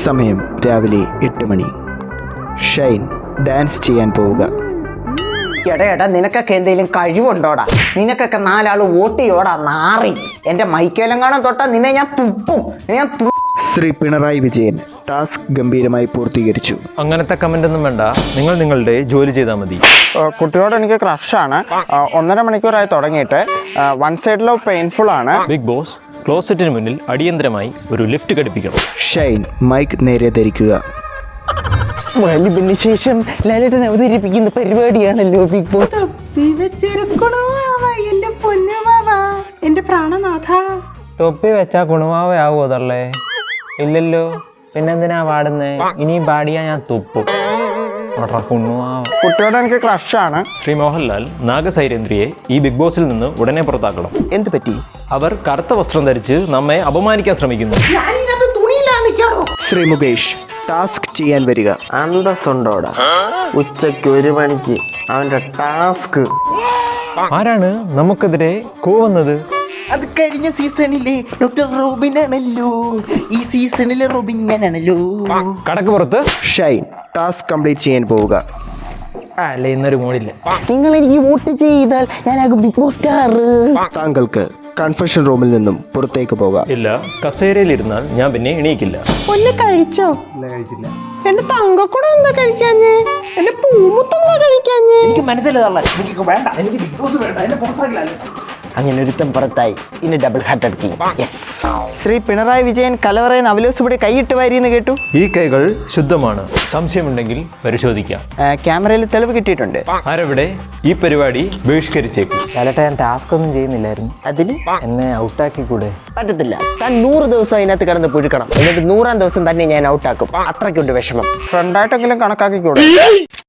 സമയം രാവിലെ 8 മണി. ഷൈൻ ഡാൻസ് ചെയ്യാൻ പോവുക. എടാ നിനക്കൊക്കെ എന്തെങ്കിലും കഴിവുണ്ടോടാ? നിനക്കൊക്കെ 4 ആൾ വോട്ട് ചെയ്യോടാ നാറി. എൻ്റെ മൈക്കേലങ്ങാണം തൊട്ടാ നിന്നെ ഞാൻ തുപ്പും. ശ്രീ പിണറായി വിജയൻ ടാസ്ക് ഗംഭീരമായി പൂർത്തീകരിച്ചു. അങ്ങനത്തെ കമന്റ് ഒന്നും വേണ്ട, നിങ്ങൾ നിങ്ങളുടെ ജോലി ചെയ്താൽ മതി. കുട്ടിയോട് എനിക്ക് ക്രഷാണ്. 1.5 മണിക്കൂറായി തുടങ്ങിയിട്ട്. വൺ സൈഡ് ലവ് പെയിൻഫുൾ ആണ്. ബിഗ് ബോസ് ക്ലോസറ്റിന് മുന്നിൽ അടിയന്തരമായി ഒരു ലിഫ്റ്റ് ഘടിപ്പിക്കണം. ഷൈൻ മൈക്ക് നേരെ ധരിക്കുക. വലിപ്പിന് ശേഷം ലാലേട്ടൻ അവതരിപ്പിക്കുന്ന പരിപാടിയാണല്ലോ ബിഗ് ബോസ്. എന്റെ പ്രാണനാഥ, തൊപ്പി വെച്ചാ കുണുമാവയാവോ അതല്ലേ? ഇല്ലല്ലോ, പിന്നെന്തിനാ പാടുന്നേ? ഇനി പാടിയാ ഞാൻ തുപ്പും. കുട്ടിയോട് എനിക്ക് ക്രഷാണ്. ശ്രീ മോഹൻലാൽ നാഗസൈരേന്ദ്രിയെ ഈ ബിഗ് ബോസിൽ നിന്ന് ഉടനെ പുറത്താക്കണം. എന്ത് പറ്റി? അവർ കറുത്ത വസ്ത്രം ധരിച്ച് നമ്മെ അപമാനിക്കാൻ ശ്രമിക്കുന്നു. ശ്രീ മുകേഷ് ടാസ്ക് ചെയ്യാൻ വരിക. അന്തസ്സുണ്ടോടാ? ഉച്ചയ്ക്ക് 1 മണിക്ക് അവന്റെ ടാസ്ക്. ആരാണ് നമുക്കെതിരെ കൂവുന്നത്? അത് കഴിഞ്ഞ സീസണിലെ ഡോക്ടർ റോബിൻ ആണല്ലോ. ഈ സീസണിലെ റോബിൻ ഞാനാണല്ലോ. കടക്ക് പുറത്ത്. ഷൈൻ ടാസ്ക് കംപ്ലീറ്റ് ചെയ്യാൻ പോവുക. അല്ല, ഇന്നൊരു മൂടില്ല. നിങ്ങൾ എനിക്ക് വോട്ട് ചെയ്താൽ ഞാനാകും ബിഗ് ബോസ് സ്റ്റാർ. താങ്കൾക്ക് കൺഫെഷൻ റൂമിൽ നിന്നും പുറത്തേക്ക് പോകാം. ഇല്ല, കസേരയിലിരുന്നാൽ ഞാൻ പിന്നെ എണീക്കില്ല. ഒന്ന് കഴിച്ചോ? കഴിച്ചില്ല. എന്റെ തങ്കക്കൂടെ എന്താ കഴിക്കാഞ്ഞേ? എന്റെ പൂമുത്തൊന്നാ കഴിക്കാഞ്ഞേ? എനിക്ക് മനസ്സിലാവുള്ള എനിക്ക് വേണ്ട, എനിക്ക് ബിഗ് ബോസ് വേണ്ട, എന്നെ പുറത്താക്കില്ല. അങ്ങനെ ഒരുത്തം പുറത്തായി. ഇനി ഡബിൾ ഹാർട്ട് അടിക്കി. യെസ്. ശ്രീ പിണറായി വിജയൻ കലവറയിൽ അവലോസുപടി കൈയിട്ട് വാരിയെന്ന് കേട്ടു. ഈ കൈകൾ ശുദ്ധമാണ്. സംശയമുണ്ടെങ്കിൽ പരിശോധിക്കാം. ക്യാമറയിൽ തെളിവ് കിട്ടിയിട്ടുണ്ട്. ആരവിടെ? ഈ പരിപാടി ബഹിഷ്കരിച്ചേക്കും. ലാലേട്ടാ, ഞാൻ ടാസ്ക് ഒന്നും ചെയ്യുന്നില്ലായിരുന്നു. അതിന് എന്നെ ഔട്ടാക്കി കൂടെ? പറ്റത്തില്ല. താൻ 100 ദിവസം അതിനകത്ത് കിടന്ന് പുഴുക്കണം. എന്നിട്ട് 100ാം ദിവസം തന്നെ ഞാൻ ഔട്ടാക്കും. അത്രയ്ക്കുണ്ട് വിഷമം. ഫ്രണ്ടായിട്ടെങ്കിലും കണക്കാക്കിക്കൂടെ?